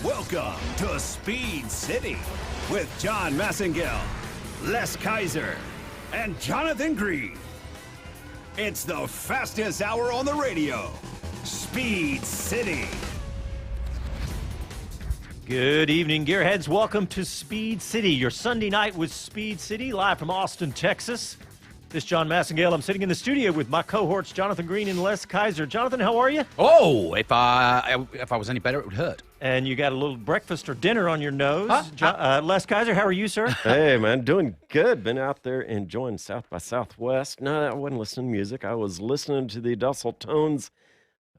Welcome to Speed City with John Massengale, Les Kaiser, and Jonathan Green. It's the fastest hour on the radio. Speed City. Good evening, Gearheads. Welcome to Speed City, your Sunday night with Speed City, live from Austin, Texas. This is John Massengale. I'm sitting in the studio with my cohorts, Jonathan Green and Les Kaiser. Jonathan, how are you? Oh, if I was any better, it would hurt. And you got a little breakfast or dinner on your nose. Les Kaiser, how are you, sir? Hey, man, doing good. Been out there enjoying South by Southwest. No, I wasn't listening to music. I was listening to the docile tones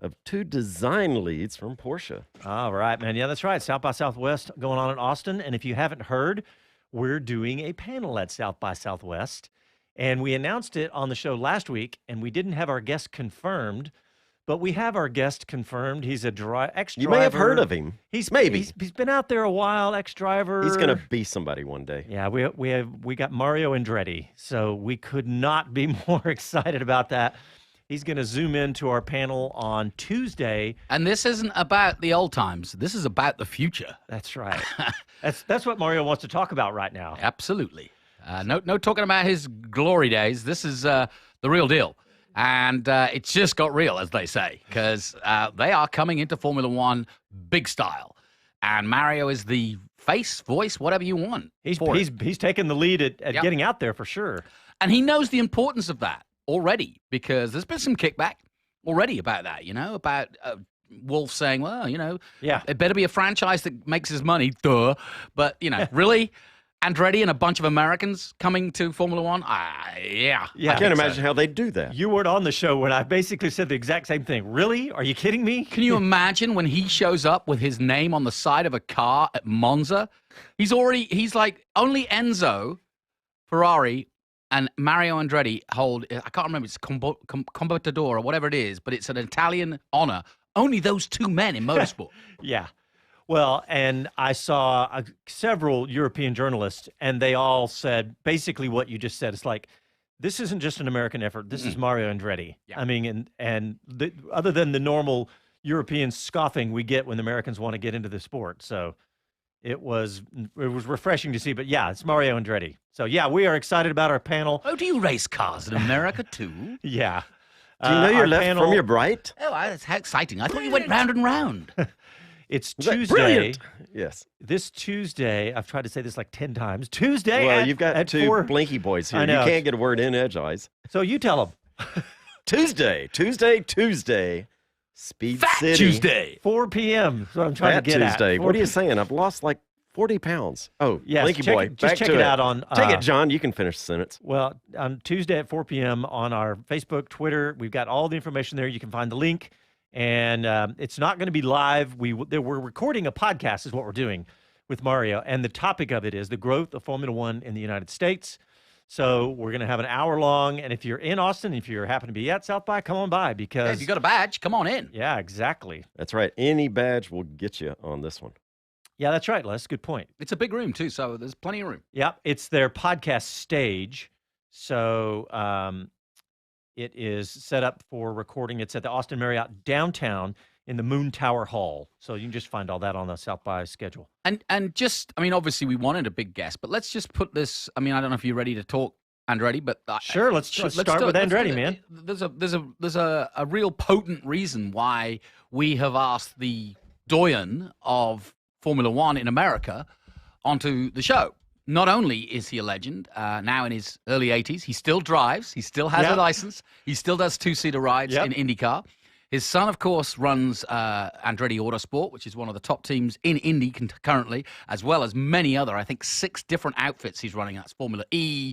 of two design leads from Porsche. All right, man. Yeah, that's right. South by Southwest going on in Austin. And if you haven't heard, we're doing a panel at South by Southwest. And we announced it on the show last week, and we didn't have our guest confirmed, but we have our guest confirmed. He's a ex-driver. You may have heard of him. He's been out there a while, ex-driver. He's going to be somebody one day. Yeah, we got Mario Andretti, so we could not be more excited about that. He's going to zoom into our panel on Tuesday. And this isn't about the old times. This is about the future. That's right. That's what Mario wants to talk about right now. Absolutely. No talking about his glory days. This is the real deal. And it's just got real, as they say, because they are coming into Formula One big style. And Mario is the face, voice, whatever you want. He's taken the lead at getting out there for sure. And he knows the importance of that already, because there's been some kickback already about that, about Wolf saying, well, it better be a franchise that makes his money, duh. But, really? Andretti and a bunch of Americans coming to Formula One? Yeah. I can't imagine how they do that. You weren't on the show when I basically said the exact same thing. Really? Are you kidding me? Can you imagine when he shows up with his name on the side of a car at Monza? He's like, only Enzo Ferrari and Mario Andretti hold, I can't remember, it's Combattador or whatever it is, but it's an Italian honor. Only those two men in motorsport. Yeah. Well, and I saw several European journalists, and they all said basically what you just said. It's like, this isn't just an American effort. This is Mario Andretti. Yeah. I mean, other than the normal European scoffing we get when Americans want to get into the sport. So it was refreshing to see. But, yeah, it's Mario Andretti. So, yeah, we are excited about our panel. Oh, do you race cars in America, too? Yeah. Do you know your left from your right? Oh, that's how exciting. I thought you went round and round. It's Tuesday. Brilliant. Yes. This Tuesday, I've tried to say this like 10 times. Tuesday. Well, you've got two blinky boys here. You can't get a word in edgewise. So you tell them. Tuesday. Speed Fat City. Tuesday. 4 p.m. That's what I'm trying to get Tuesday. at. What are you saying? I've lost like 40 pounds. Oh, yes, blinky boy. Just check it out on. Take it, John. You can finish the sentence. Well, on Tuesday at 4 p.m. on our Facebook, Twitter, we've got all the information there. You can find the link. And it's not going to be live. We're recording a podcast is what we're doing with Mario. And the topic of it is the growth of Formula One in the United States. So we're going to have an hour long. And if you're in Austin, if you happen to be at South by, come on by because... if you got a badge, come on in. Yeah, exactly. That's right. Any badge will get you on this one. Yeah, that's right, Les. Good point. It's a big room, too, so there's plenty of room. Yeah, it's their podcast stage. So... it is set up for recording. It's at the Austin Marriott downtown in the Moon Tower Hall. So you can just find all that on the South by schedule. And just, obviously we wanted a big guest, but let's just put this, I don't know if you're ready to talk, Andretti, but... Sure, let's start with Andretti, man. There's a real potent reason why we have asked the doyen of Formula One in America onto the show. Not only is he a legend, now in his early 80s, he still drives, he still has a license, he still does two-seater rides in IndyCar. His son, of course, runs Andretti Autosport, which is one of the top teams in Indy currently, as well as many other, I think 6 different outfits he's running. That's Formula E,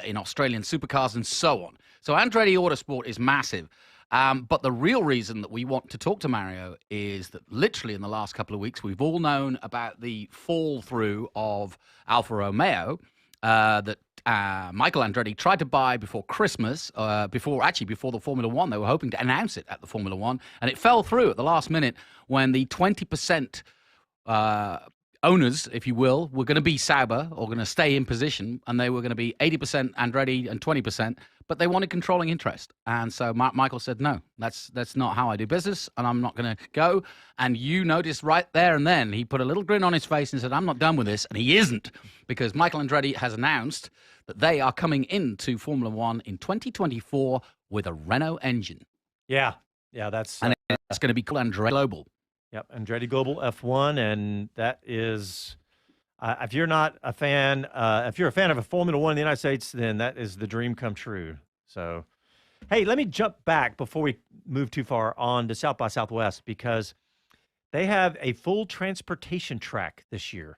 in Australian supercars, and so on. So Andretti Autosport is massive. But the real reason that we want to talk to Mario is that literally in the last couple of weeks, we've all known about the fall through of Alfa Romeo that Michael Andretti tried to buy before Christmas, before the Formula One. They were hoping to announce it at the Formula One, and it fell through at the last minute when the 20% owners, if you will, were going to be Sauber or going to stay in position, and they were going to be 80% Andretti and 20% but they wanted controlling interest. And so Michael said, no, that's not how I do business, and I'm not going to go. And you noticed right there and then, he put a little grin on his face and said, I'm not done with this. And he isn't, because Michael Andretti has announced that they are coming into Formula One in 2024 with a Renault engine. Yeah, that's... And it's going to be called Andretti Global. Yep, Andretti Global F1, and that is... if you're not a fan, if you're a fan of a Formula One in the United States, then that is the dream come true. So, hey, let me jump back before we move too far on to South by Southwest, because they have a full transportation track this year,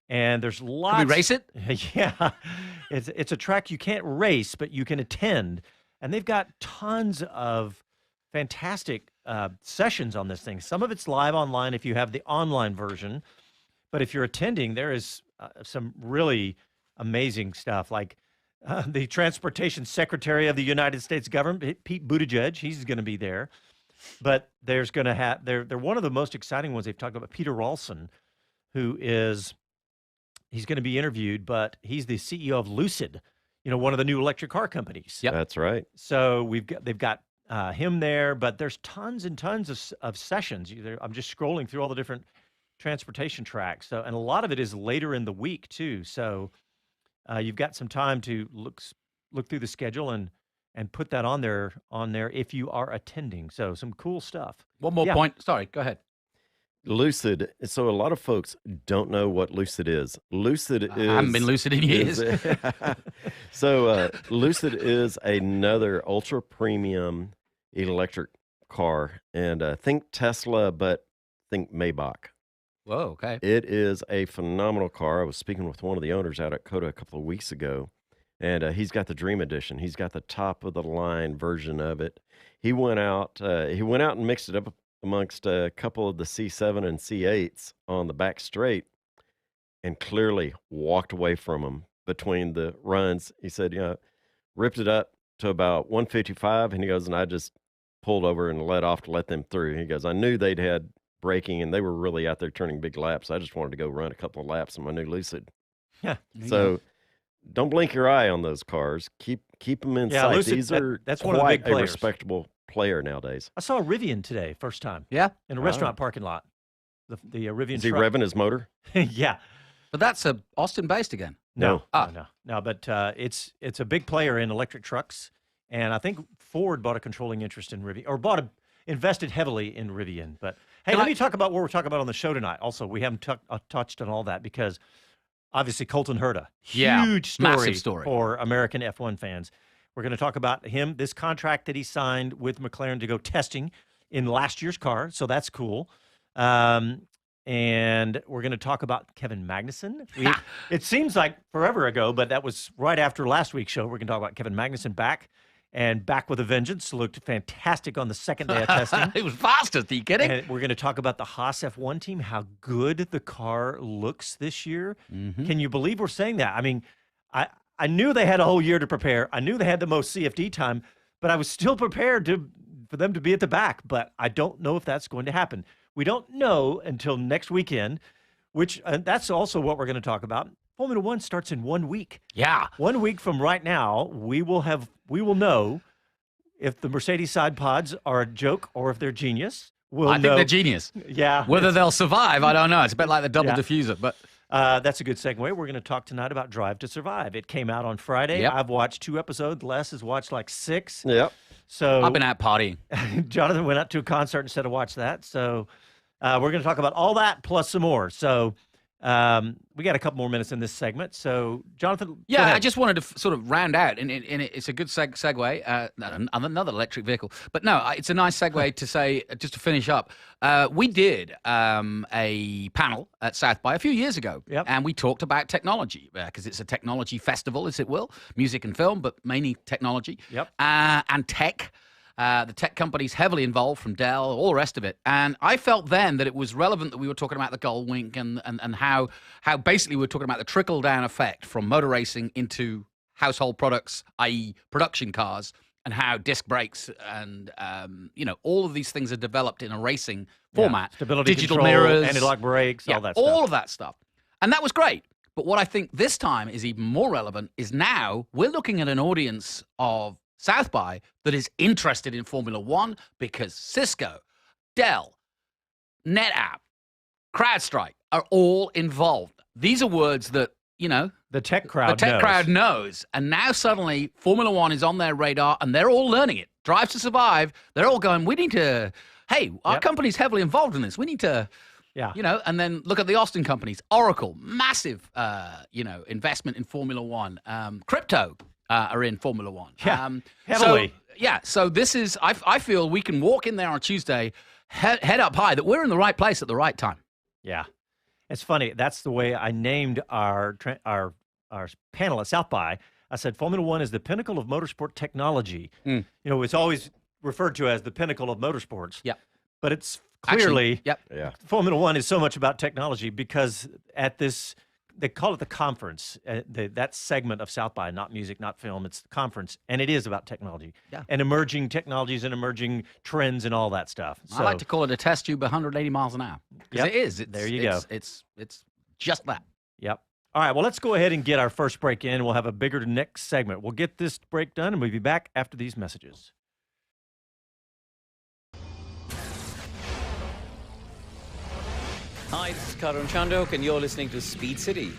and there's lots. Can we race it? Yeah, it's a track you can't race, but you can attend, and they've got tons of fantastic sessions on this thing. Some of it's live online if you have the online version. But if you're attending, there is some really amazing stuff, like the Transportation Secretary of the United States government, Pete Buttigieg. He's going to be there. But there's going to have they're one of the most exciting ones they've talked about. Peter Rawson, he's going to be interviewed, but he's the CEO of Lucid, one of the new electric car companies. Yep, that's right. So they've got him there, but there's tons and tons of sessions. I'm just scrolling through all the different transportation tracks. So, and a lot of it is later in the week too. So you've got some time to look through the schedule and put that on there if you are attending. So some cool stuff. One more point. Sorry, go ahead. Lucid. So a lot of folks don't know what Lucid is. Lucid is... I haven't been Lucid in years. So Lucid is another ultra premium electric car. And think Tesla, but think Maybach. Whoa, okay. It is a phenomenal car. I was speaking with one of the owners out at COTA a couple of weeks ago, and he's got the Dream Edition. He's got the top of the line version of it. He went out and mixed it up amongst a couple of the C7 and C8s on the back straight, and clearly walked away from them between the runs. He said, ripped it up to about 155, and he goes, and I just pulled over and let off to let them through. He goes, I knew they'd had braking, and they were really out there turning big laps. I just wanted to go run a couple of laps in my new Lucid. Yeah. So don't blink your eye on those cars. Keep them in sight. Lucid, These are that's one of the big quite a players. respectable player nowadays. I saw a Rivian today, first time. Yeah. In a restaurant parking lot. The Rivian Is he truck. revving his motor? Yeah. But that's Austin-based again. No. Ah. No. But it's a big player in electric trucks, and I think Ford bought a controlling interest in Rivian, or invested heavily in Rivian. But hey, let me talk about what we're talking about on the show tonight. Also, we haven't touched on all that because obviously Colton Herta, huge massive story for American F1 fans. We're going to talk about him, this contract that he signed with McLaren to go testing in last year's car. So that's cool. And we're going to talk about Kevin Magnussen. It seems like forever ago, but that was right after last week's show. We're going to talk about Kevin Magnussen back with a vengeance. Looked fantastic on the second day of testing. It was fastest. Are you kidding? And we're going to talk about the Haas F1 team, how good the car looks this year. Mm-hmm. Can you believe we're saying that? I mean, I knew they had a whole year to prepare. I knew they had the most CFD time, but I was still prepared for them to be at the back. But I don't know if that's going to happen. We don't know until next weekend, which that's also what we're going to talk about. Formula One starts in 1 week. Yeah. 1 week from right now, we will know if the Mercedes side pods are a joke or if they're genius. I think they're genius. Yeah. Whether they'll survive, I don't know. It's a bit like the double diffuser, but that's a good segue. We're going to talk tonight about Drive to Survive. It came out on Friday. Yep. I've watched 2 episodes. Les has watched like 6. Yep. So I've been out partying. Jonathan went out to a concert instead of watch that. So we're going to talk about all that plus some more. So we got a couple more minutes in this segment. So Jonathan, yeah, I just wanted to sort of round out, and it's a good segue. Another electric vehicle, but no, it's a nice segue to say, just to finish up. We did a panel at South by a few years ago, and we talked about technology because it's a technology festival, as it will, music and film, but mainly technology. And tech. The tech companies heavily involved, from Dell, all the rest of it. And I felt then that it was relevant that we were talking about the Gull Wink and how basically we were talking about the trickle-down effect from motor racing into household products, i.e. production cars, and how disc brakes and, all of these things are developed in a racing format. Stability digital control, mirrors, anti-lock brakes, all that stuff. All of that stuff. And that was great. But what I think this time is even more relevant is now we're looking at an audience of South by that is interested in Formula One because Cisco, Dell, NetApp, CrowdStrike are all involved. These are words that, the tech crowd knows. And now suddenly Formula One is on their radar and they're all learning it. Drive to Survive, they're all going, we need to, hey, our company's heavily involved in this. We need to, and then look at the Austin companies. Oracle, massive, investment in Formula One. Crypto are in Formula One. Yeah, heavily. So this is, I feel we can walk in there on Tuesday, head up high, that we're in the right place at the right time. Yeah. It's funny. That's the way I named our panel at South by. I said Formula One is the pinnacle of motorsport technology. It's always referred to as the pinnacle of motorsports. Yeah. But it's clearly, Formula One is so much about technology because at this, they call it the conference, that segment of South by, not music, not film, it's the conference, and it is about technology and emerging technologies and emerging trends and all that stuff. So, I like to call it a test tube 180 miles an hour. Because it is. There you go. It's just that. Yep. All right, well, let's go ahead and get our first break in. We'll have a bigger next segment. We'll get this break done, and we'll be back after these messages. Hi, this is Karan Chandok, and you're listening to Speed City.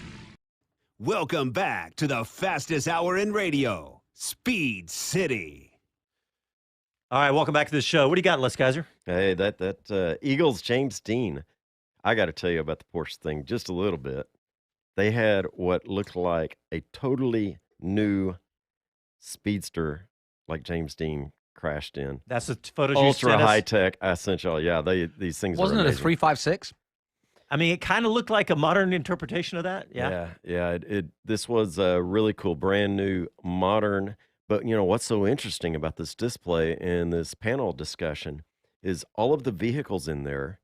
Welcome back to the fastest hour in radio, Speed City. All right, welcome back to the show. What do you got, Les Kaiser? Hey, that Eagles James Dean. I got to tell you about the Porsche thing just a little bit. They had what looked like a totally new Speedster, like James Dean crashed in. That's the photos you Ultra sent us? high tech, essential. Yeah, these things Wasn't are it a amazing. 356? I mean, it kind of looked like a modern interpretation of that. Yeah. This was a really cool, brand new, modern. But what's so interesting about this display and this panel discussion is all of the vehicles in there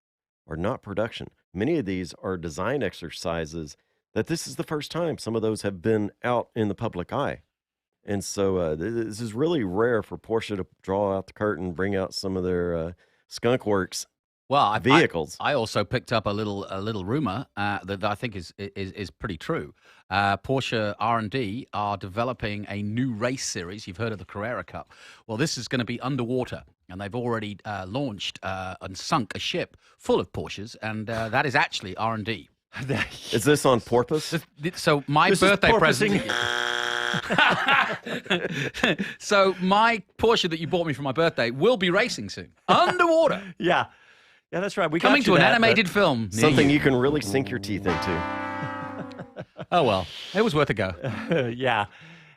are not production. Many of these are design exercises that this is the first time some of those have been out in the public eye. And so this is really rare for Porsche to draw out the curtain, bring out some of their skunk works vehicles. I also picked up a little rumor that I think is pretty true. Porsche R&D are developing a new race series. You've heard of the Carrera Cup. Well, this is going to be underwater, and they've already launched and sunk a ship full of Porsches, and that is actually R&D. Is this on purpose? So my birthday present. So my Porsche that you bought me for my birthday will be racing soon underwater. Yeah, that's right. We coming got you to an that, animated film. Something you can really sink your teeth into. Oh well, it was worth a go. Yeah.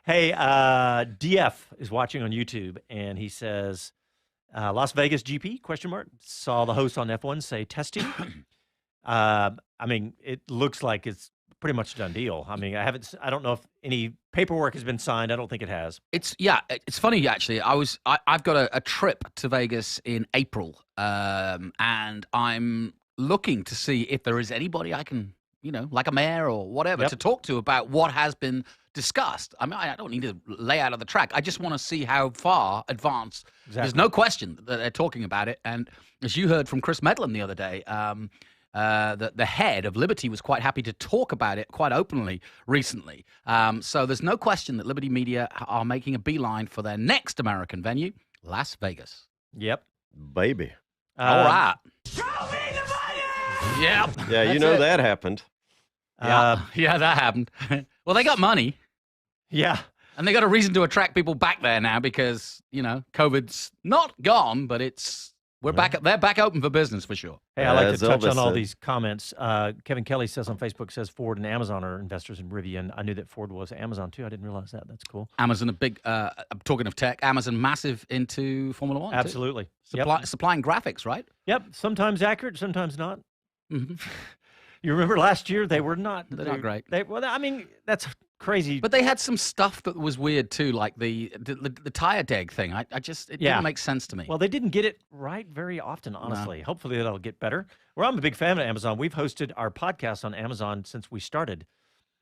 Hey, DF is watching on YouTube, and he says, Las Vegas GP, ? Saw the host on F1 say testing. I mean, it looks like it's pretty much a done deal. I mean, I don't know if any paperwork has been signed. I don't think it has. It's funny actually. I've got a trip to Vegas in April, and I'm looking to see if there is anybody I can, like a mayor or whatever, to talk to about what has been discussed. I mean, I don't need to lay out of the track. I just want to see how far advanced. Exactly. There's no question that they're talking about it. And as you heard from Chris Medlin the other day, the head of Liberty was quite happy to talk about it quite openly recently. So there's no question that Liberty Media are making a beeline for their next American venue, Las Vegas. Yep. Baby. All right. Show me the money! Yep. Yeah, that happened. Yeah, that happened. Well, they got money. Yeah. And they got a reason to attract people back there now because, COVID's not gone, but they're back open for business for sure. Hey, I like to touch on all these comments. Kevin Kelly says on Facebook, Ford and Amazon are investors in Rivian. I knew that Ford was Amazon too. I didn't realize that. That's cool. Amazon, talking of tech, Amazon massive into Formula One. Absolutely. Supplying graphics, right? Yep. Sometimes accurate, sometimes not. Mm-hmm. You remember last year they were not. They're not great. That's crazy. But they had some stuff that was weird too, like the tire deg thing. It didn't make sense to me. Well, they didn't get it right very often, honestly. No. Hopefully that'll get better. I'm a big fan of Amazon. We've hosted our podcast on Amazon since we started.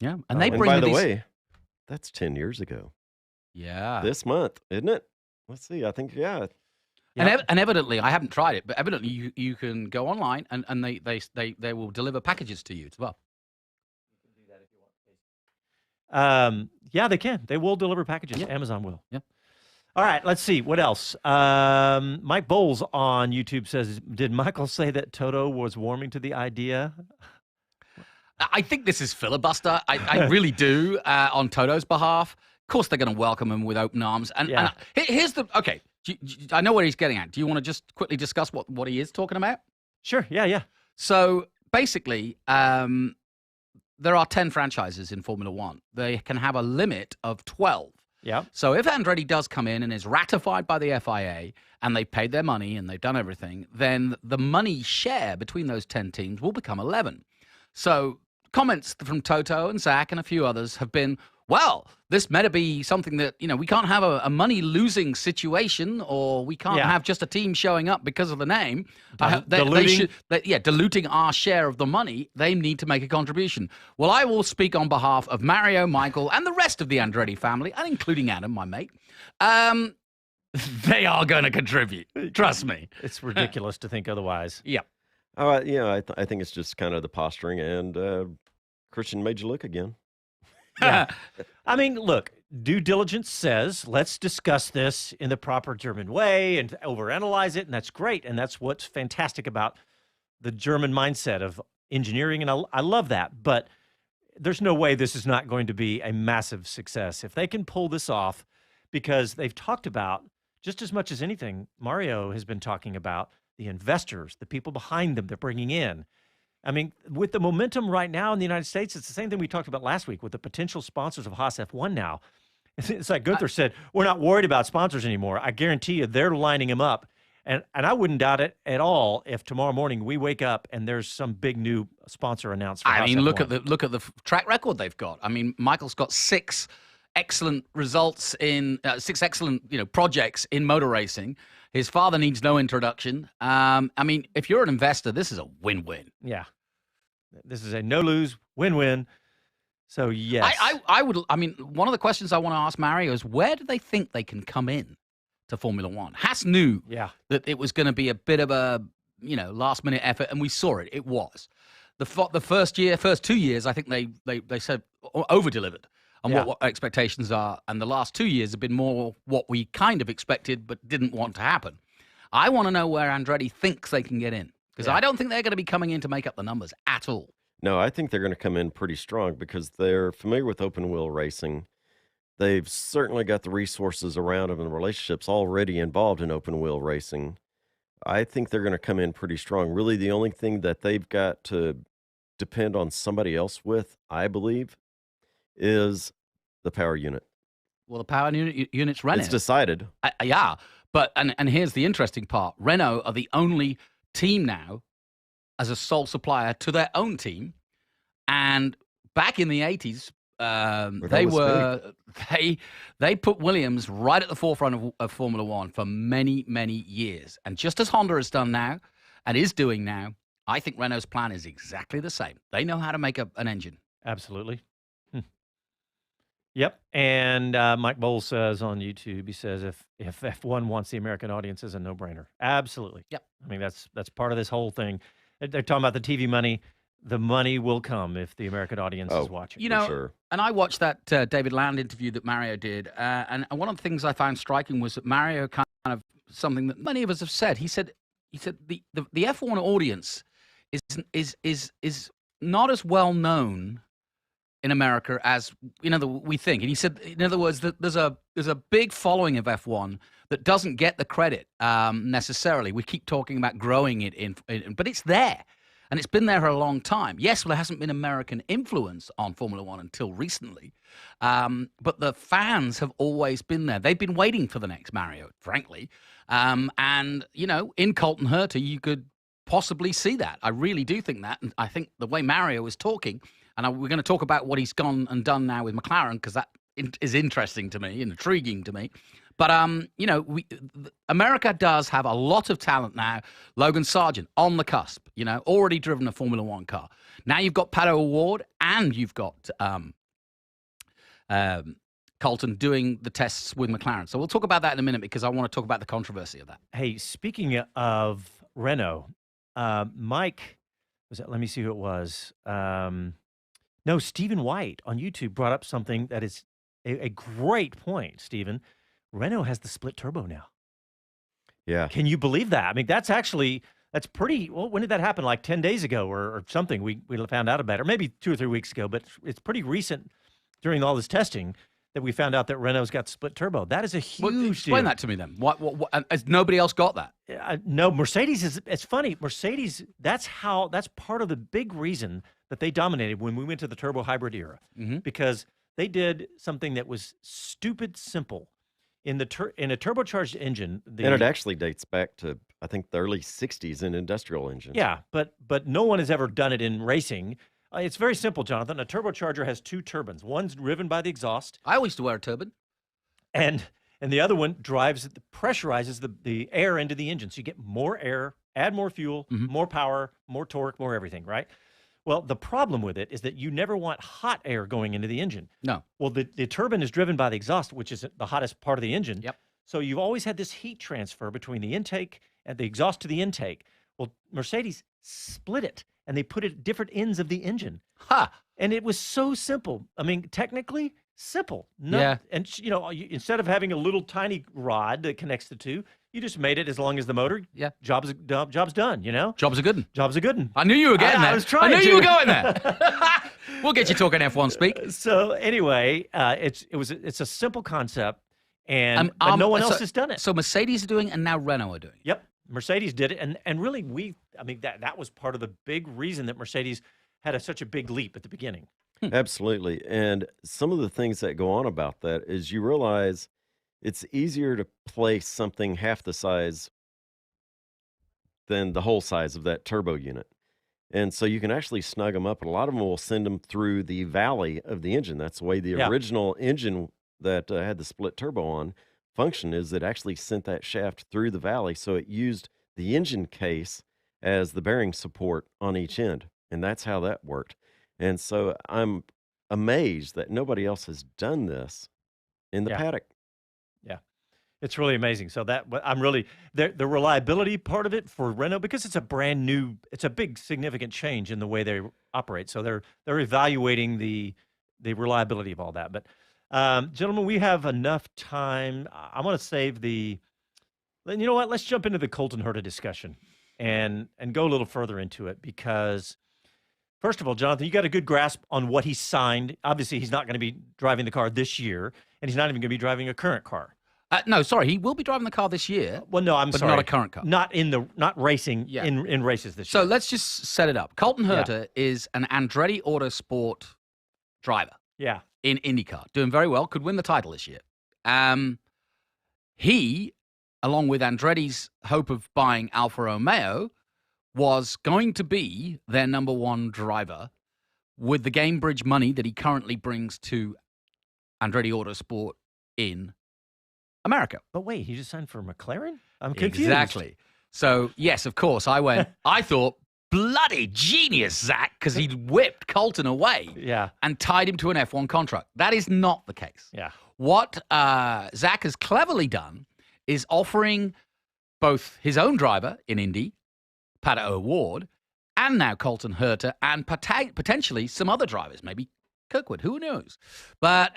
Yeah, and they bring. By the way, that's 10 years ago. Yeah, this month, isn't it? Let's see. I think And evidently, I haven't tried it, but evidently you can go online and they will deliver packages to you as well. Yeah, they can. They will deliver packages. Yep. Amazon will. Yeah. All right, let's see. What else? Mike Bowles on YouTube says, did Michael say that Toto was warming to the idea? I think this is filibuster. I really do on Toto's behalf. Of course, they're going to welcome him with open arms. And here's the okay. I know where he's getting at. Do you want to just quickly discuss what he is talking about? Sure. Yeah. So basically, there are 10 franchises in Formula One. They can have a limit of 12. Yeah. So if Andretti does come in and is ratified by the FIA and they've paid their money and they've done everything, then the money share between those 10 teams will become 11. So comments from Toto and Zach and a few others have been, well, this better be something that, we can't have a money-losing situation, or we can't have just a team showing up because of the name. Diluting our share of the money. They need to make a contribution. Well, I will speak on behalf of Mario, Michael, and the rest of the Andretti family, and including Adam, my mate. They are going to contribute. Trust me. It's ridiculous to think otherwise. Yeah. I think it's just kind of the posturing, and Christian made you look again. Yeah. I mean, look, due diligence says, let's discuss this in the proper German way and overanalyze it, and that's great. And that's what's fantastic about the German mindset of engineering, and I love that. But there's no way this is not going to be a massive success. If they can pull this off, because they've talked about, just as much as anything, Mario has been talking about the investors, the people behind them they're bringing in. I mean, with the momentum right now in the United States, it's the same thing we talked about last week with the potential sponsors of Haas F1 now. It's like Gunther said, we're not worried about sponsors anymore. I guarantee you they're lining them up. And I wouldn't doubt it at all if tomorrow morning we wake up and there's some big new sponsor announced for Haas F1. Look at the track record they've got. I mean, Michael's got 6 excellent results in 6 excellent projects in motor racing. His father needs no introduction. I mean, if you're an investor, this is a win-win. Yeah. This is a no-lose, win-win. So, yes. I mean, one of the questions I want to ask Mario is, where do they think they can come in to Formula One? Haas knew that it was going to be a bit of a, last-minute effort, and we saw it. It was. The first 2 years, I think they said over-delivered on what expectations are, and the last 2 years have been more what we kind of expected but didn't want to happen. I want to know where Andretti thinks they can get in. Because I don't think they're going to be coming in to make up the numbers at all. No, I think they're going to come in pretty strong because they're familiar with open-wheel racing. They've certainly got the resources around them and relationships already involved in open-wheel racing. I think they're going to come in pretty strong. Really, the only thing that they've got to depend on somebody else with, I believe, is the power unit. Well, the power unit's Renault. It's decided. But and here's the interesting part. Renault are the only team now as a sole supplier to their own team, and back in the 80s they put Williams right at the forefront of Formula One for many years, and just as Honda has done now and is doing now, I think Renault's plan is exactly the same. They know how to make an engine. Absolutely. Yep. And Mike Bowles says on YouTube, he says, if F1 wants the American audience, is a no-brainer. Absolutely. Yep. I mean, that's part of this whole thing. They're talking about the TV money. The money will come if the American audience is watching. Sure. And I watched that David Land interview that Mario did, and one of the things I found striking was that Mario kind of something that many of us have said. He said the F1 audience is not as well known in America as we think. And he said, in other words, that there's a big following of F1 that doesn't get the credit necessarily. We keep talking about growing it but it's there, and it's been there for a long time. Yes, well, there hasn't been American influence on Formula One until recently, but the fans have always been there. They've been waiting for the next Mario, frankly, and in Colton Herta, you could possibly see that. I really do think that, and I think the way Mario is talking. And we're going to talk about what he's gone and done now with McLaren, because that is interesting to me, intriguing to me. But, America does have a lot of talent now. Logan Sargent on the cusp, already driven a Formula One car. Now you've got Pato O'Ward and you've got Colton doing the tests with McLaren. So we'll talk about that in a minute, because I want to talk about the controversy of that. Hey, speaking of Renault, Mike, let me see who it was. No, Stephen White on YouTube brought up something that is a great point, Stephen. Renault has the split turbo now. Yeah. Can you believe that? I mean, that's pretty, well, when did that happen? Like 10 days ago or something we found out about it, or maybe 2 or 3 weeks ago, but it's pretty recent during all this testing that we found out that Renault's got split turbo. That is a huge Explain deal. that to me then. What has nobody else got that? No, Mercedes it's funny. Mercedes, that's part of the big reason that they dominated when we went to the turbo hybrid era, because they did something that was stupid simple. In a turbocharged engine, and it actually dates back to, I think, the early 60s in industrial engines. Yeah, but no one has ever done it in racing. It's very simple, Jonathan. A turbocharger has 2 turbines. One's driven by the exhaust. I always used to wear a turban. And the other one pressurizes the air into the engine. So you get more air, add more fuel, more power, more torque, more everything, right? Well, the problem with it is that you never want hot air going into the engine. No. Well, the turbine is driven by the exhaust, which is the hottest part of the engine. Yep. So you've always had this heat transfer between the intake and the exhaust to the intake. Well, Mercedes split it, and they put it at different ends of the engine. Ha! And it was so simple. I mean, technically simple. Yeah. And, instead of having a little tiny rod that connects the two, you just made it as long as the motor. Yeah. Job's done, Job's a good one. Job's a good one. I knew you were getting there. I was trying I knew to. you were going there. We'll get you talking F1 speak. So anyway, it's a simple concept, and but no one else has done it. So Mercedes are doing it, and now Renault are doing it. Yep, Mercedes did it, and really that was part of the big reason that Mercedes had such a big leap at the beginning. Absolutely. And some of the things that go on about that is you realize it's easier to place something half the size than the whole size of that turbo unit. And so you can actually snug them up, and a lot of them will send them through the valley of the engine. That's the way the original engine that had the split turbo on function, is it actually sent that shaft through the valley. So it used the engine case as the bearing support on each end. And that's how that worked. And so I'm amazed that nobody else has done this in the paddock. Yeah, it's really amazing. So I'm really the reliability part of it for Renault, because it's a big significant change in the way they operate. So they're evaluating the reliability of all that. But gentlemen, we have enough time. I want to save you know what? Let's jump into the Colton Herta discussion and go a little further into it, because first of all, Jonathan, you got a good grasp on what he signed. Obviously, he's not going to be driving the car this year, and he's not even going to be driving a current car. No, sorry, he will be driving the car this year. Well, no, I'm but sorry, not a current car. Not racing in races this year. So let's just set it up. Colton Herta is an Andretti Autosport driver. Yeah, in IndyCar, doing very well. Could win the title this year. He, along with Andretti's hope of buying Alfa Romeo, was going to be their number 1 driver with the Gamebridge money that he currently brings to Andretti Autosport in America. But wait, he just signed for McLaren? I'm confused. Exactly. So, yes, of course, I thought, bloody genius, Zach, because he'd whipped Colton away and tied him to an F1 contract. That is not the case. Yeah. What Zach has cleverly done is offering both his own driver in Indy, Pato O'Ward, and now Colton Herta, and potentially some other drivers, maybe Kirkwood, who knows? But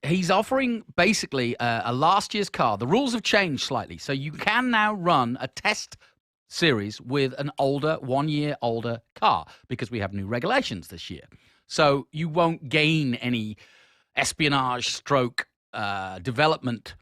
he's offering basically a last year's car. The rules have changed slightly, so you can now run a test series with an older, 1 year older car, because we have new regulations this year. So you won't gain any espionage stroke development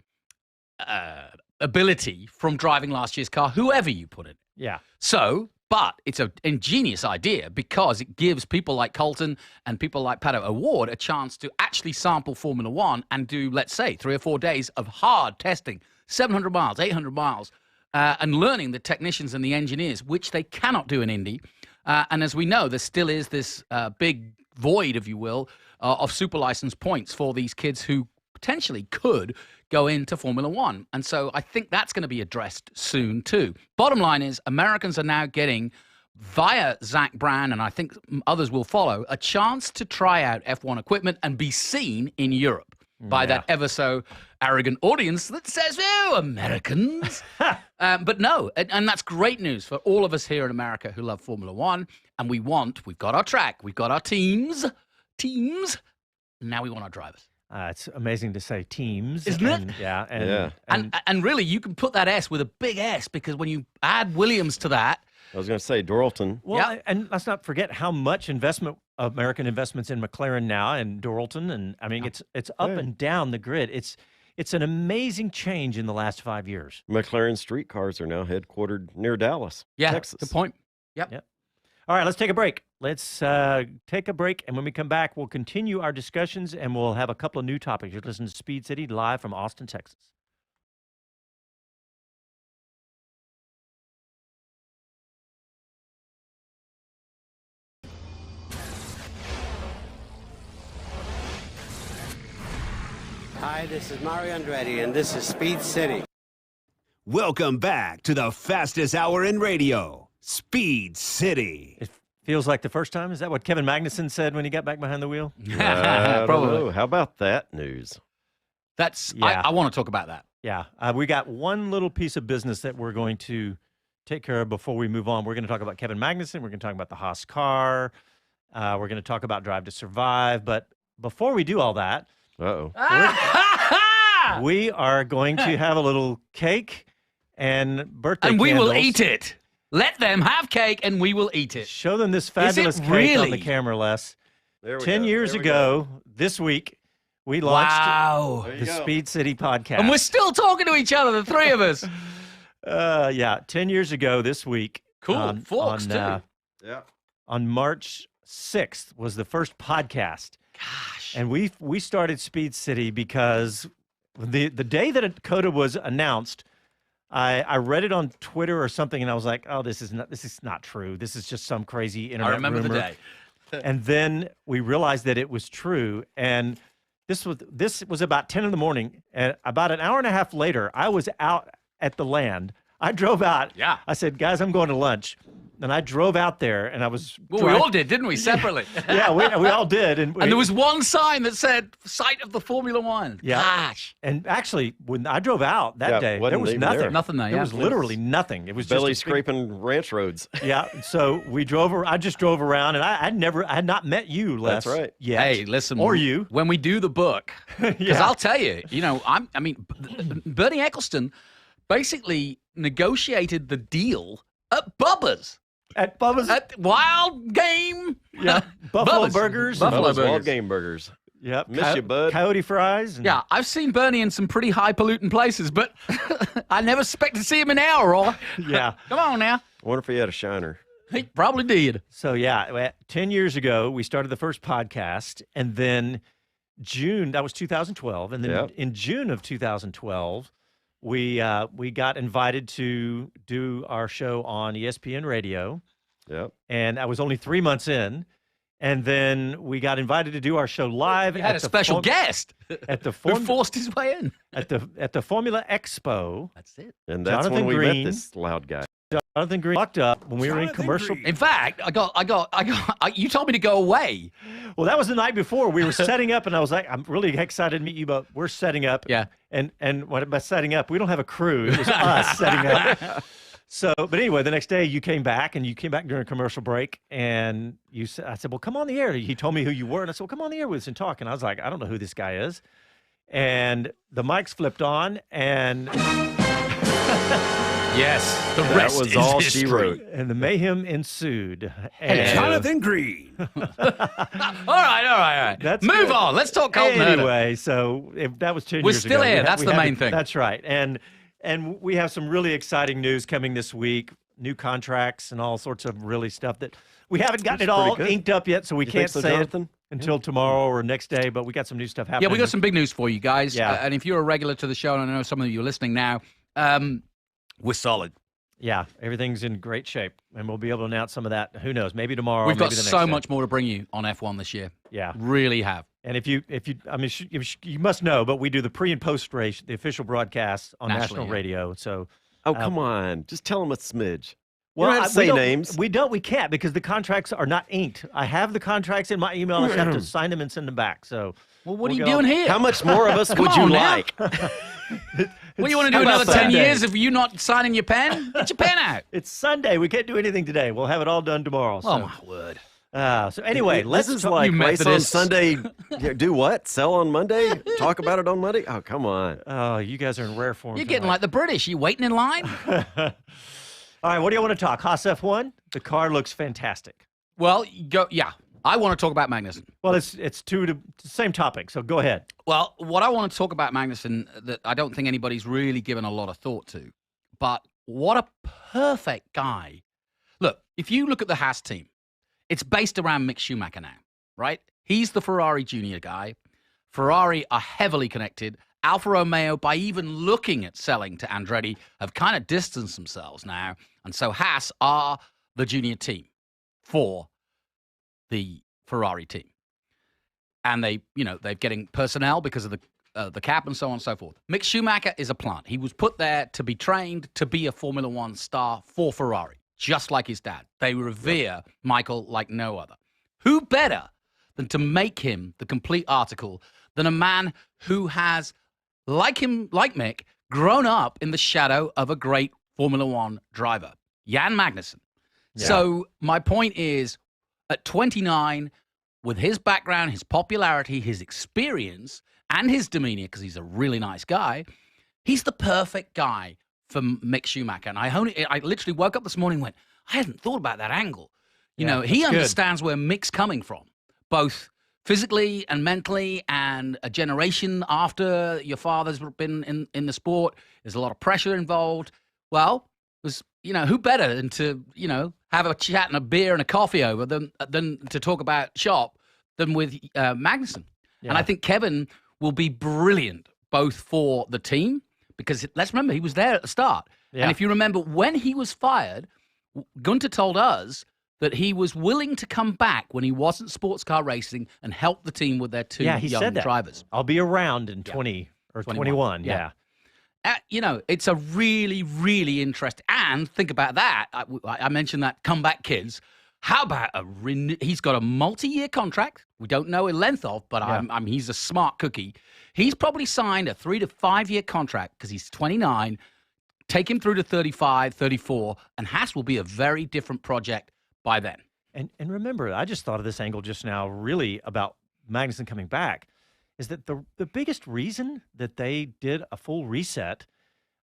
ability from driving last year's car, whoever you put it. Yeah. So, but it's an ingenious idea, because it gives people like Colton and people like Pato O'Ward a chance to actually sample Formula One and do, let's say, 3 or 4 days of hard testing, 700 miles, 800 miles, and learning the technicians and the engineers, which they cannot do in Indy. And as we know, there still is this big void, if you will, of super license points for these kids who potentially could go into Formula One. And so I think that's going to be addressed soon too. Bottom line is, Americans are now getting, via Zach Brown, and I think others will follow, a chance to try out F1 equipment and be seen in Europe by that ever so arrogant audience that says, oh, Americans. But no, and that's great news for all of us here in America who love Formula One. And we've got our track, we've got our teams, now we want our drivers. It's amazing to say teams, Isn't it? Yeah, And really, you can put that S with a big S because when you add Williams to that, I was going to say Doralton. well, and let's not forget how much American investments in McLaren now and Doralton, and I mean it's up and down the grid. It's an amazing change in the last 5 years. McLaren street cars are now headquartered near Dallas, Texas. Good point. Yep. All right, let's take a break. Let's take a break, and when we come back, we'll continue our discussions, and we'll have a couple of new topics. You're listening to Speed City live from Austin, Texas. Hi, this is Mario Andretti, and this is Speed City. Welcome back to the fastest hour in radio, Speed City. It feels like the first time. Is that what Kevin Magnussen said when he got back behind the wheel? I don't Probably. know. How about that news? I want to talk about that. Yeah. We got one little piece of business that we're going to take care of before we move on. We're going to talk about Kevin Magnussen. We're going to talk about the Haas car. We're going to talk about Drive to Survive. But before we do all that, we are going to have a little cake and birthday And we candles. will eat it. Let them have cake and we will eat it. Show them this fabulous cake on really? the camera, Les. There we 10 go. years There we ago, this week, we launched Wow. There you the go. Speed City podcast. And we're still talking to each other, the three of us. 10 years ago this week. Cool. Forks, too. Yeah. On March 6th was the first podcast. Gosh. And we started Speed City because the day that COTA was announced, I read it on Twitter or something, and I was like, "Oh, this is not true. This is just some crazy internet I remember rumor." the day. And then we realized that it was true. And this was about 10 in the morning. And about an hour and a half later, I was out at the land. I drove out. Yeah. I said, "Guys, I'm going to lunch." And I drove out there, and I was. Well, we all did, didn't we? Separately. Yeah, we all did. And And there was one sign that said "Site of the Formula One." Yeah. Gosh. And actually, when I drove out that day, there wasn't was even nothing. there. Nothing there, There yeah. was literally nothing. It was Belly just a big- scraping ranch roads. Yeah. So we drove. I just drove around, and I had not met you, Les. That's right. Yet. Hey, listen. Or you. When we do the book, because Yeah. I'll tell you, Bernie Eccleston basically negotiated the deal at Bubba's. At Bubba's. At Wild Game. Yeah. Buffalo Bubba's. Burgers. Buffalo Bubba's Wild Burgers. Game Burgers. Yep. Miss you, bud. Coyote fries. And, Yeah, I've seen Bernie in some pretty highfalutin places, but I never expect to see him in our Roy. Yeah. Come on now. I wonder if he had a shiner. He probably did. So yeah, 10 years ago we started the first podcast, and then June, that was 2012, and then Yep. in June of 2012, we got invited to do our show on ESPN Radio, Yep. and I was only 3 months in, and then we got invited to do our show live We had a the special Form- guest at the who Form- forced his way in. at the Formula Expo. That's it. And that's Jonathan when we Green. met this loud guy. Jonathan Green locked up when we were in Jonathan commercial. Green. In fact, you told me to go away. Well, that was the night before. We were setting up, and I was like, I'm really excited to meet you, but we're setting up. Yeah. And what about setting up? We don't have a crew. It was us setting up. So, but anyway, the next day you came back, and you came back during a commercial break, and I said, well, come on the air. He told me who you were, and I said, well, come on the air with us and talk. And I was like, I don't know who this guy is. And the mics flipped on, and Yes, the That rest was is all history. she wrote. the mayhem ensued. And And Jonathan Green. All right. That's Move good. on. Let's talk Colton Herta. Anyway, so that was 10 We're years still ago. here. We That's we the have main it- thing. That's right. And we have some really exciting news coming this week. New contracts and all sorts of really stuff that we haven't gotten That's it all pretty good. inked up yet, so we You can't think so, say Jonathan? it until tomorrow or next day. But we got some new stuff happening. Yeah, we got some big news for you guys. Yeah. And if you're a regular to the show, and I know some of you are listening now, we're solid. Yeah, everything's in great shape, and we'll be able to announce some of that. Who knows? Maybe tomorrow. We've maybe got the next so day. much more to bring you on F1 this year. Yeah. Really have. And if you, I mean, you must know, but we do the pre and post race, the official broadcast on Nationally, national yeah. radio. So. Oh, come on. Just tell him a smidge. Well, you don't have to say we don't- names. We can't because the contracts are not inked. I have the contracts in my email. I just have to sign them and send them back. So, Well, what we'll are you get doing on- here? How much more of us Come would you on now. like? What do you want to do How about another 10 Sunday? years of you not signing your pen? Get your pen out. It's Sunday. We can't do anything today. We'll have it all done tomorrow. Oh, So. my word. So anyway, this is talk- like You race on Methodists. Sunday. Do what? Sell on Monday? Talk about it on Monday? Oh, come on. Oh, you guys are in rare form. You're getting tonight. like the British. You waiting in line? All right, what do you want to talk? Haas F1? The car looks fantastic. Well, go. Yeah, I want to talk about Magnussen. Well, it's same topic, so go ahead. Well, what I want to talk about Magnussen that I don't think anybody's really given a lot of thought to, but what a perfect guy. Look, if you look at the Haas team, it's based around Mick Schumacher now, right? He's the Ferrari junior guy. Ferrari are heavily connected. Alfa Romeo, by even looking at selling to Andretti, have kind of distanced themselves now. And so Haas are the junior team for the Ferrari team. And they're getting personnel because of the cap and so on and so forth. Mick Schumacher is a plant. He was put there to be trained to be a Formula One star for Ferrari, just like his dad. They revere Michael like no other. Who better than to make him the complete article than a man who has, like Mick, grown up in the shadow of a great Formula One driver, Jan Magnussen. Yeah. So my point is, at 29, with his background, his popularity, his experience, and his demeanor, because he's a really nice guy, he's the perfect guy for Mick Schumacher. And I literally woke up this morning and went, I hadn't thought about that angle. You know, he that's good. understands where Mick's coming from, both physically and mentally, and a generation after your father's been in the sport. There's a lot of pressure involved. Well, who better than to, have a chat and a beer and a coffee over than to talk about shop than with Magnussen. Yeah. And I think Kevin will be brilliant both for the team, because let's remember, he was there at the start. Yeah. And if you remember, when he was fired, Gunter told us that he was willing to come back when he wasn't sports car racing and help the team with their two He young said that. drivers. I'll be around in 20 or 21. Yeah. Yeah. It's a really, really interesting. And think about that. I mentioned that comeback kids. How about he's got a multi-year contract. We don't know the length of, but he's a smart cookie. He's probably signed a 3 to 5 year contract because he's 29. Take him through to 35, 34, and Haas will be a very different project by then. And remember, I just thought of this angle just now, really, about Magnussen coming back, is that the biggest reason that they did a full reset,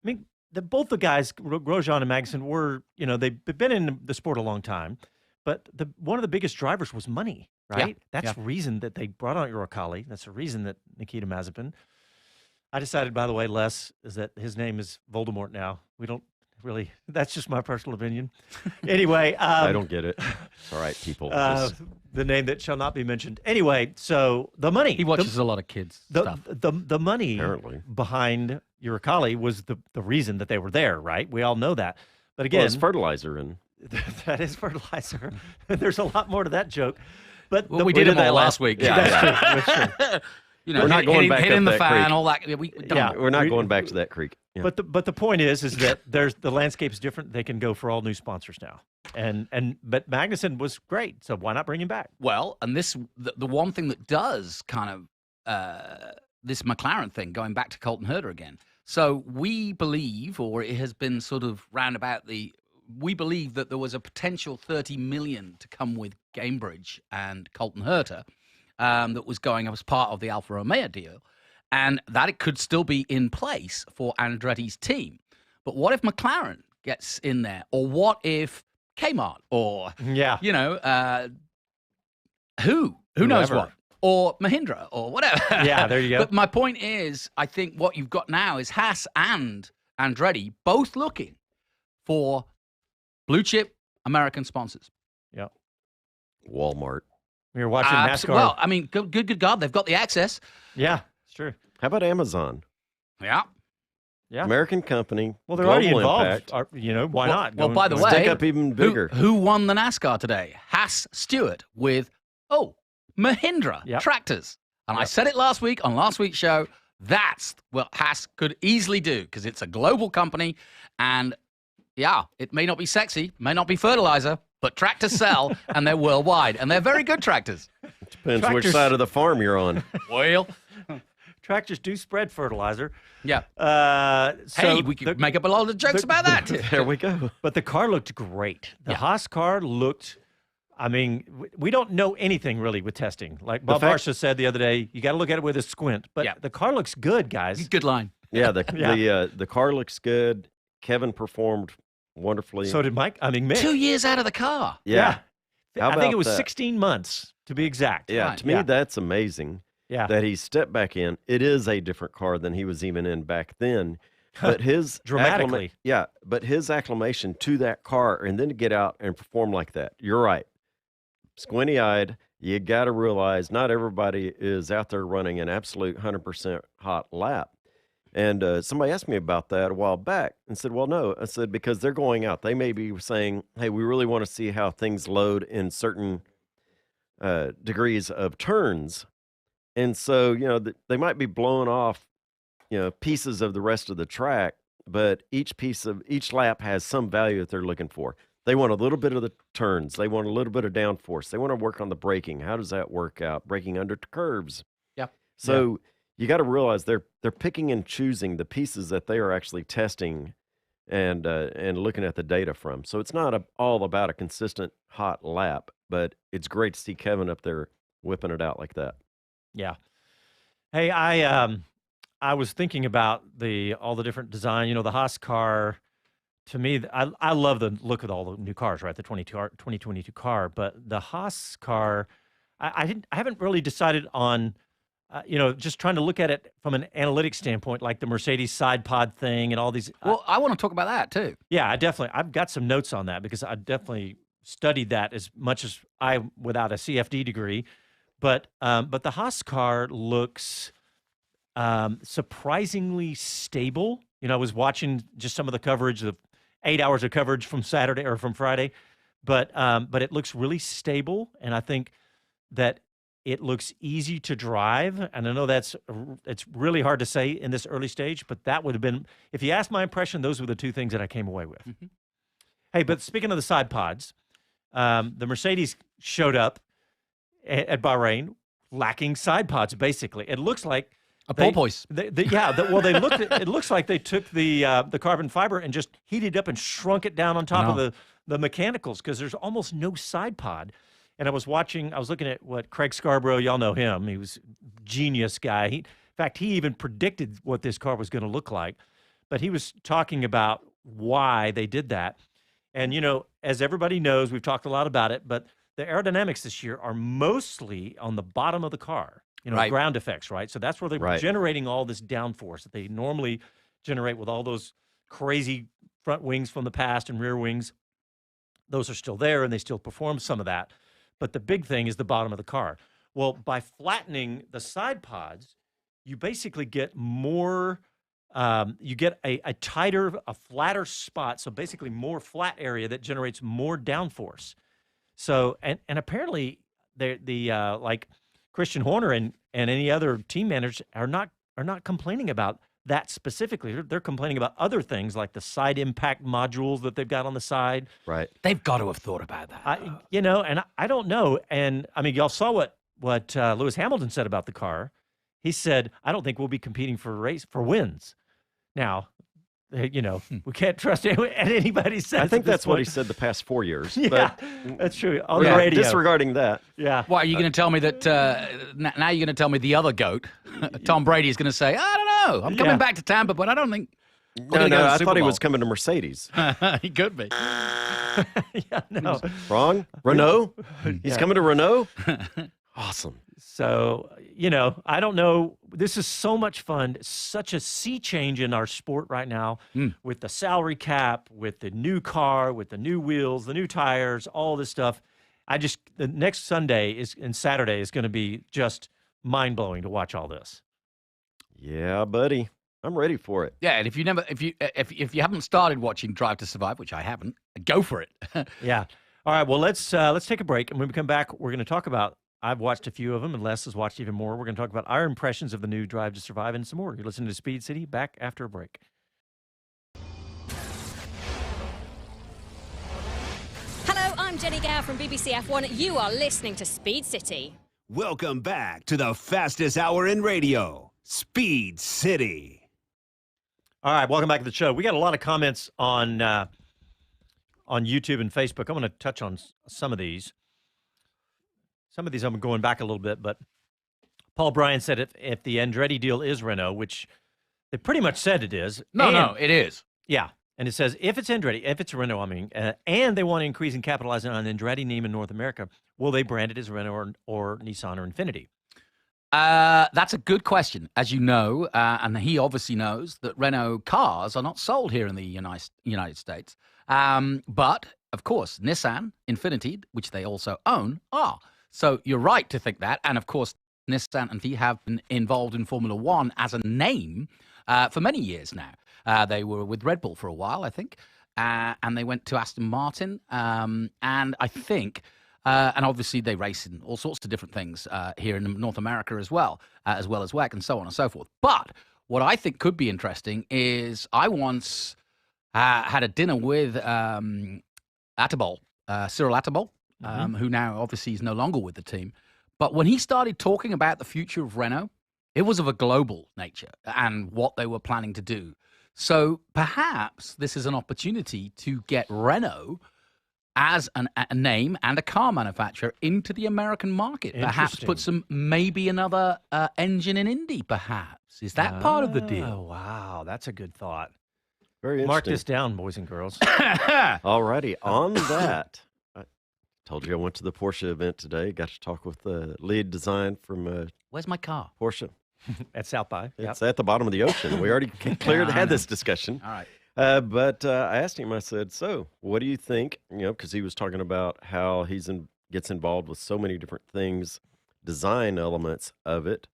I mean, both the guys, Grosjean and Magnussen, were, they've been in the sport a long time, but one of the biggest drivers was money, right? Yeah. That's the reason that they brought on Uralkali. That's the reason that Nikita Mazepin. I decided, by the way, Les, is that his name is Voldemort now. We don't really, that's just my personal opinion. Anyway. I don't get it. All right, people. The name that shall not be mentioned. Anyway, so the money. He watches a lot of kids stuff. The money Apparently. behind Uralkali was the reason that they were there, right? We all know that. But again, Well, it's fertilizer and that is fertilizer. There's a lot more to that joke. But we did it all last week. That's true. That's true. We're not going back hitting up the that fan, creek. all that. we're not going back to that creek. Yeah. But the point is that the landscape's different. They can go for all new sponsors now. But Magnussen was great, so why not bring him back? Well, and the one thing that does kind of this McLaren thing, going back to Colton Herta again. So we believe, or it has been sort of roundabout we believe that there was a potential 30 million to come with Cambridge and Colton Herta that was going as part of the Alfa Romeo deal, and that it could still be in place for Andretti's team. But what if McLaren gets in there? Or what if Kmart? Or, who knows Whoever. what? Or Mahindra or whatever. Yeah, there you go. But my point is, I think what you've got now is Haas and Andretti both looking for blue chip American sponsors. Yeah. Walmart. We were watching NASCAR. Well, I mean, good God, they've got the access. Yeah, it's true. How about Amazon? Yeah. Yeah. American company. Well, they're already global involved. impact. Why not? Well, by the Go- way, Stick up even bigger. Who won the NASCAR today? Haas Stewart with, Mahindra Yep. tractors. And I said it last week on last week's show. That's what Haas could easily do because it's a global company. And it may not be sexy, may not be fertilizer, but tractors sell and they're worldwide. And they're very good tractors. Depends which Tractors- side of the farm you're on. Well, Tractors do spread fertilizer. yeah. So We could make up a lot of jokes about that too. There we go. But the car looked great. The Yeah. Haas car looked I mean, we don't know anything really with testing. Like Bob Varsha said the other day, you got to look at it with a squint. But the car looks good, guys. Good line. Yeah, the car looks good. Kevin performed wonderfully. So did Mike. I mean, Mick. 2 years out of the car. Yeah. I think it was 16 months to be exact. Yeah, Right. to me, that's amazing. Yeah. That he stepped back in. It is a different car than he was even in back then. But his Dramatically. but his acclimation to that car and then to get out and perform like that. You're right. Squinty-eyed, you got to realize not everybody is out there running an absolute 100% hot lap. And somebody asked me about that a while back and said, well, no. I said, because they're going out. They may be saying, hey, we really want to see how things load in certain degrees of turns. And so, they might be blowing off, pieces of the rest of the track, but each lap has some value that they're looking for. They want a little bit of the turns. They want a little bit of downforce. They want to work on the braking. How does that work out? Braking under curves. Yeah. So you got to realize they're picking and choosing the pieces that they are actually testing and looking at the data from. So it's not all about a consistent hot lap, but it's great to see Kevin up there whipping it out like that. Yeah. Hey, I was thinking about all the different design. The Haas car. To me, I love the look of all the new cars, right? The 2022 car, but the Haas car, I haven't really decided on, just trying to look at it from an analytics standpoint, like the Mercedes side pod thing and all these. Well, I want to talk about that too. Yeah, I've got some notes on that because I definitely studied that as much as without a CFD degree, but the Haas car looks surprisingly stable. I was watching just some of the coverage of 8 hours of coverage from Saturday or from Friday, but it looks really stable, and I think that it looks easy to drive. And I know it's really hard to say in this early stage, but that would have been, if you asked my impression, those were the two things that I came away with. Mm-hmm. Hey, but speaking of the side pods, the Mercedes showed up at Bahrain lacking side pods. Basically, it looks like. A porpoise. They looked. It looks like they took the carbon fiber and just heated up and shrunk it down on top of the mechanicals because there's almost no side pod. And I was looking at what Craig Scarborough, y'all know him. He was a genius guy. In fact, he even predicted what this car was going to look like. But he was talking about why they did that. And as everybody knows, we've talked a lot about it, but the aerodynamics this year are mostly on the bottom of the car. Right. Ground effects, right? So that's where they're generating all this downforce that they normally generate with all those crazy front wings from the past and rear wings. Those are still there, and they still perform some of that. But the big thing is the bottom of the car. Well, by flattening the side pods, you basically get more, you get a tighter, a flatter spot, so basically more flat area that generates more downforce. So, and apparently, like Christian Horner and any other team managers are not complaining about that specifically. They're complaining about other things like the side impact modules that they've got on the side. Right. They've got to have thought about that. And I don't know. And I mean, y'all saw what Lewis Hamilton said about the car. He said, "I don't think we'll be competing for wins." Now, we can't trust anybody says. I think that's what he said the past 4 years. Yeah, but that's true. On the radio. Disregarding that. Yeah. Why are you going to tell me that? Now you're going to tell me the other goat, Tom Brady, is going to say, "I don't know. I'm coming back to Tampa, but I don't think." No, I thought he was coming to Mercedes. He could be. Yeah, no. Wrong. Renault. He's coming to Renault. Awesome. So, I don't know. This is so much fun. Such a sea change in our sport right now with the salary cap, with the new car, with the new wheels, the new tires, all this stuff. The next Sunday and Saturday is going to be just mind-blowing to watch all this. Yeah, buddy. I'm ready for it. Yeah, and if you haven't started watching Drive to Survive, which I haven't, go for it. Yeah. All right, well, let's take a break, and when we come back, we're going to talk about I've watched a few of them, and Les has watched even more. We're going to talk about our impressions of the new Drive to Survive and some more. You're listening to Speed City, back after a break. Hello, I'm Jenny Gow from BBC F1. You are listening to Speed City. Welcome back to the fastest hour in radio, Speed City. All right, welcome back to the show. We got a lot of comments on YouTube and Facebook. I'm going to touch on some of these. some of these I'm going back a little bit, but Paul Bryan said if the Andretti deal is Renault, which they pretty much said it is. No, it is. Yeah. And it says if it's Andretti, if it's Renault, and they want to increase and capitalize on the Andretti name in North America, will they brand it as Renault or Nissan or Infiniti? That's a good question. As you know, and he obviously knows, that Renault cars are not sold here in the United States. But, of course, Nissan, Infiniti, which they also own, are. So you're right to think that. And, of course, Nissan and Infiniti have been involved in Formula One as a name for many years now. They were with Red Bull for a while, I think, and they went to Aston Martin. And I think... and obviously they race in all sorts of different things here in North America as well as WEC and so on and so forth. But what I think could be interesting is I once had a dinner with Cyril Attabol, who now obviously is no longer with the team. But when he started talking about the future of Renault, it was of a global nature and what they were planning to do. So perhaps this is an opportunity to get Renault as a name and a car manufacturer into the American market. Perhaps put maybe another engine in Indy, perhaps. Is that part of the deal? Oh, wow. That's a good thought. Very Mark interesting. this down, boys and girls. Alrighty, on that, I told you I went to the Porsche event today. Got to talk with the lead design from Where's my car? Porsche. At South by. It's at the bottom of the ocean. We already had this discussion. All right. But I asked him, I said, so what do you think? Because he was talking about how gets involved with so many different things, design elements of it.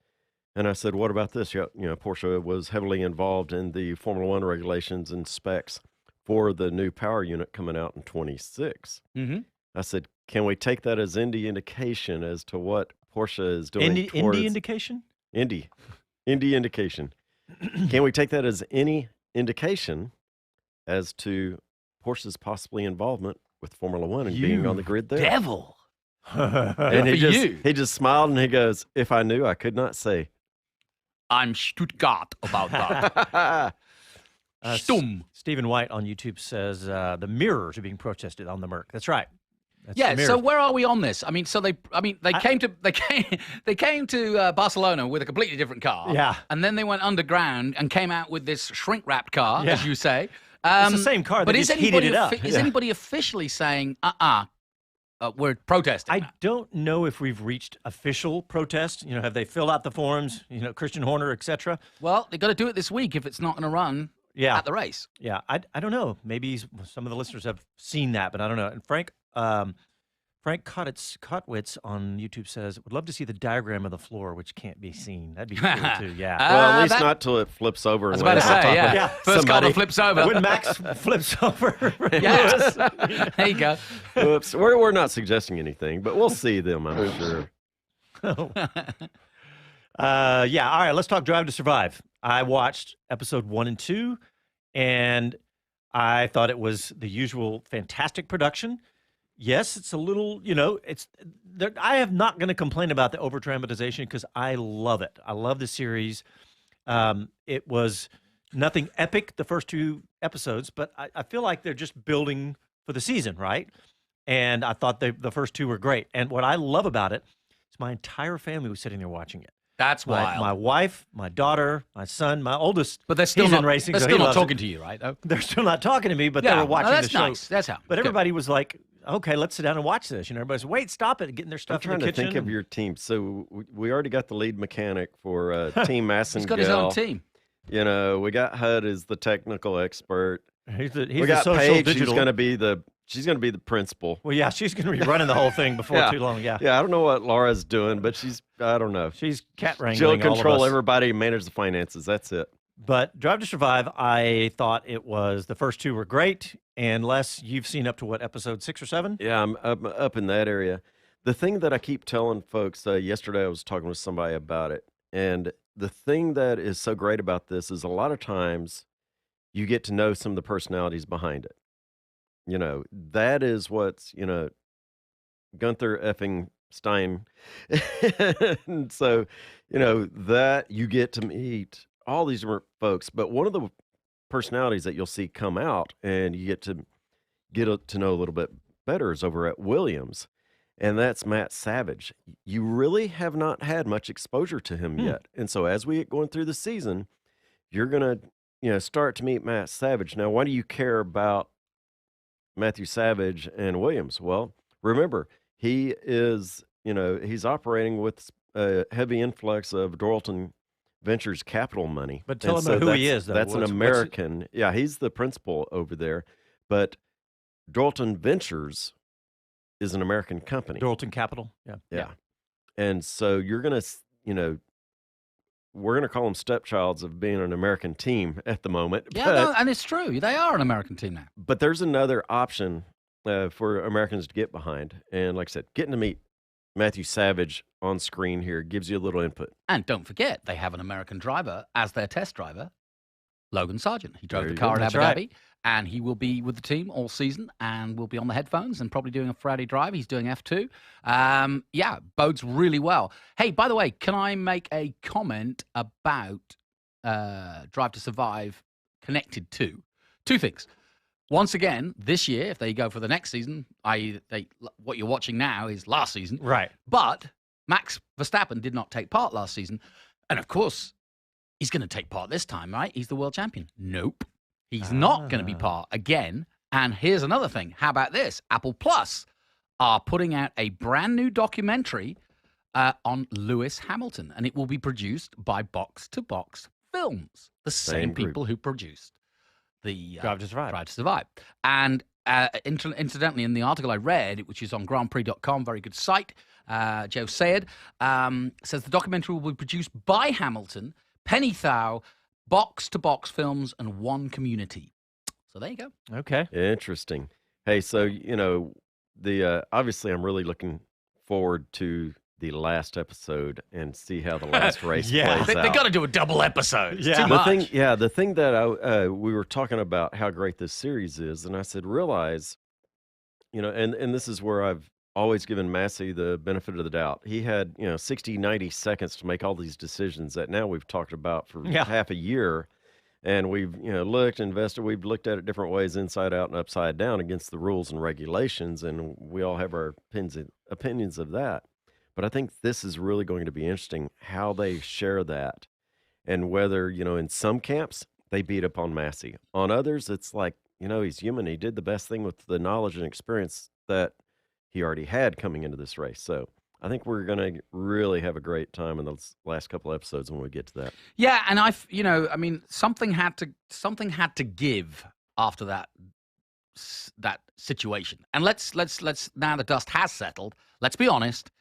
And I said, what about this? Porsche was heavily involved in the Formula One regulations and specs for the new power unit coming out in 26. Mm-hmm. I said, can we take that as Indy indication as to what Porsche is doing? Indy indication? Indy indication. Can we take that as any indication as to Porsche's possibly involvement with Formula One and being on the grid there? Devil. And he just smiled and he goes, if I knew, I could not say. I'm Stuttgart about that. Stum. Stephen White on YouTube says the mirrors are being protested on the Merc. That's right. That's Yeah. So where are we on this? I mean, they came to Barcelona with a completely different car. Yeah. And then they went underground and came out with this shrink-wrapped car, Yeah. as you say. It's the same car. But They is just heated anybody it up. is anybody officially saying, we're protesting? I don't know if we've reached official protest. Have they filled out the forms? Christian Horner, etc. Well, they got to do it this week if it's not going to run at the race. Yeah, I don't know. Maybe some of the listeners have seen that, but I don't know. And Frank Kotwitz on YouTube says, would love to see the diagram of the floor, which can't be seen. That'd be cool, too, yeah. Well, at least not till it flips over. I was about to say, yeah. First car that flips over. When Max flips over. Yes. There you go. Whoops. We're not suggesting anything, but we'll see them, I'm sure. Yeah, all right, let's talk Drive to Survive. I watched episode 1 and 2, and I thought it was the usual fantastic production. Yes, it's a little, I am not going to complain about the over-dramatization because I love it. I love the series. It was nothing epic, the first 2 episodes, but I feel like they're just building for the season, right? And I thought the first 2 were great. And what I love about it is my entire family was sitting there watching it. That's wild. My wife, my daughter, my son, my oldest. But they're still he's not in racing. They're so still he not loves talking it. to you, right? Though? They're still not talking to me, but they were watching that's the show. nice. That's how. But everybody was like, okay, let's sit down and watch this. Everybody's, wait, stop it, getting their stuff I'm in trying the to kitchen. think of your team. So we already got the lead mechanic for Team Masson. He's got his own team. We got HUD as the technical expert. He's we the got social Paige. digital. She's going to be the principal. Well, yeah, she's going to be running the whole thing before too long. Yeah. Yeah, I don't know what Laura's doing, but I don't know. She's cat wrangling. She'll all of control us. everybody and manage the finances. That's it. But Drive to Survive, I thought the first 2 were great. Unless you've seen up to what, episode 6 or 7? Yeah, I'm up in that area. The thing that I keep telling folks, yesterday I was talking with somebody about it, and the thing that is so great about this is a lot of times you get to know some of the personalities behind it. That is what's, Gunther effing Stein. And so, that you get to meet all these different folks. But one of the personalities that you'll see come out and you get to know a little bit better is over at Williams. and that's Matt Savage. You really have not had much exposure to him yet. And so as we get going through the season, you're going to start to meet Matt Savage. Now, why do you care about Matthew Savage and Williams? Well, remember, he is, he's operating with a heavy influx of Doyleton Ventures capital money. But tell him who he is, though. That's an American. Yeah, he's the principal over there. But Doyleton Ventures is an American company. Doyleton Capital. Yeah. And so you're going to, we're going to call them stepchilds of being an American team at the moment. Yeah, and it's true. They are an American team now. But there's another option for Americans to get behind. And like I said, getting to meet Matthew Savage on screen here gives you a little input. And don't forget, they have an American driver as their test driver, Logan Sargent. He drove There the you car go. at That's Abu right. Dhabi, and he will be with the team all season and will be on the headphones and probably doing a Friday drive. He's doing F2. Bodes really well. Hey, by the way, can I make a comment about Drive to Survive connected to two things? Once again, this year, if they go for the next season, what you're watching now is last season. Right. But Max Verstappen did not take part last season. And of course, he's going to take part this time, right? He's the world champion. Nope. He's not going to be part again. And here's another thing. How about this? Apple Plus are putting out a brand new documentary on Lewis Hamilton, and it will be produced by Box to Box Films, the same group. people who produced the Drive to Survive. Drive to Survive. And incidentally, in the article I read, which is on grandprix.com, very good site, Joe Sayed says the documentary will be produced by Hamilton, Penny Thau, Box to Box Films, and One Community. So there you go. Okay. Interesting. Hey, so, obviously I'm really looking forward to the last episode and see how the last race plays out. They got to do a double episode. It's Yeah. too The much. The thing that we were talking about how great this series is, and I said, realize, and this is where I've always given Massey the benefit of the doubt. He had, 60, 90 seconds to make all these decisions that now we've talked about for half a year. And we've, looked, invested, we've looked at it different ways, inside out and upside down against the rules and regulations. And we all have our opinions of that. But I think this is really going to be interesting how they share that, and whether, in some camps they beat up on Massey. On others, it's like, he's human. He did the best thing with the knowledge and experience that he already had coming into this race. So I think we're going to really have a great time in those last couple of episodes when we get to that. Yeah, and something had to give after that situation. And let's now the dust has settled. Let's be honest.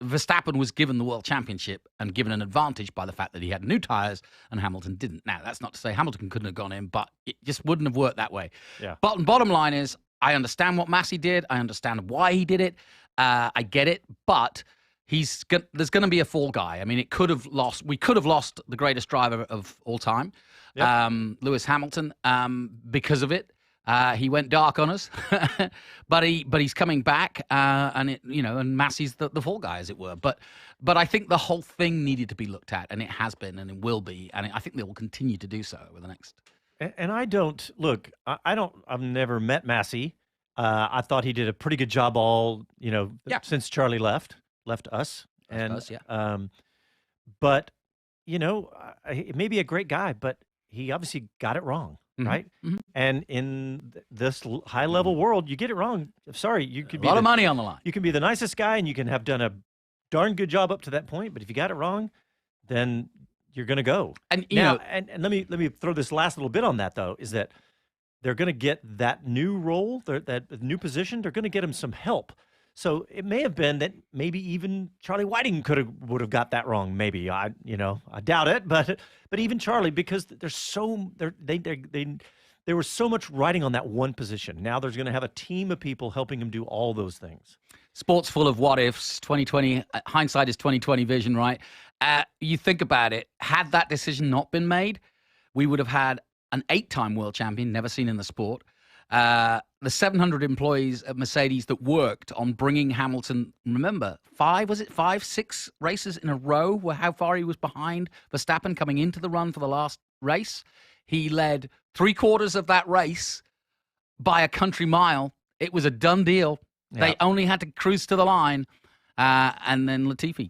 Verstappen was given the world championship and given an advantage by the fact that he had new tires and Hamilton didn't. Now, that's not to say Hamilton couldn't have gone in, but it just wouldn't have worked that way. Yeah. Bottom line is, I understand what Massey did. I understand why he did it. I get it, but there's going to be a fall guy. I mean, we could have lost the greatest driver of all time, Lewis Hamilton, because of it. He went dark on us, but he's coming back, and Massey's the fall guy, as it were. But I think the whole thing needed to be looked at, and it has been, and it will be, and I think they will continue to do so over the next. And I don't look. I've never met Massey. I thought he did a pretty good job since Charlie left us. But he may be a great guy, but he obviously got it wrong. Mm-hmm. Right. Mm-hmm. And in this high level world, you get it wrong. Sorry, you could be a lot of money on the line. You can be the nicest guy and you can have done a darn good job up to that point. But if you got it wrong, then you're going to go. And and let me throw this last little bit on that, though, is that they're going to get that new role, that new position. They're going to get him some help. So it may have been that maybe even Charlie Whiting would have got that wrong. Maybe I doubt it, but even Charlie, because there was so much riding on that one position. Now there's going to have a team of people helping him do all those things. Sports full of what ifs. 2020 hindsight is 2020 vision, right? You think about it. Had that decision not been made, we would have had an 8-time world champion, never seen in the sport. The 700 employees at Mercedes that worked on bringing Hamilton, remember, 6 races in a row were how far he was behind Verstappen coming into the run for the last race. He led 3/4 of that race by a country mile. It was a done deal. They only had to cruise to the line, and then Latifi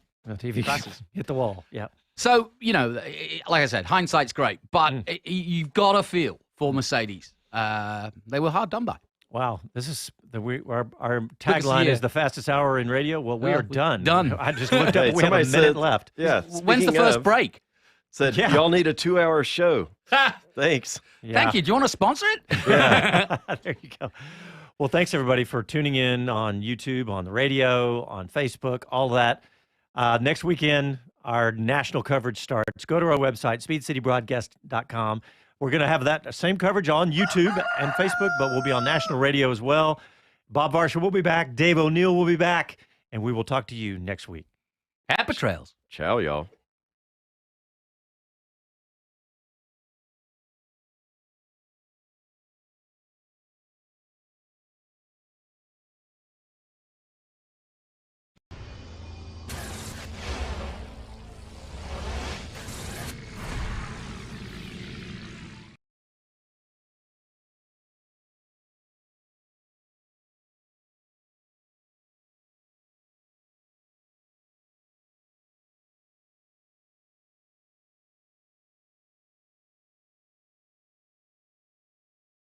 crashes. Hit the wall. Yeah. So, like I said, hindsight's great, but you've got to feel for Mercedes. They were hard done by. Wow. This is our tagline is the fastest hour in radio. Well, we are done. Done. I just looked up. We have a minute left. Yeah. When's the first break? Said, y'all need a 2-hour show. Thanks. Yeah. Thank you. Do you want to sponsor it? Yeah. There you go. Well, thanks, everybody, for tuning in on YouTube, on the radio, on Facebook, all that. Next weekend, our national coverage starts. Go to our website, speedcitybroadcast.com. We're going to have that same coverage on YouTube and Facebook, but we'll be on national radio as well. Bob Varsha will be back. Dave O'Neill will be back. And we will talk to you next week. Happy trails. Ciao, y'all.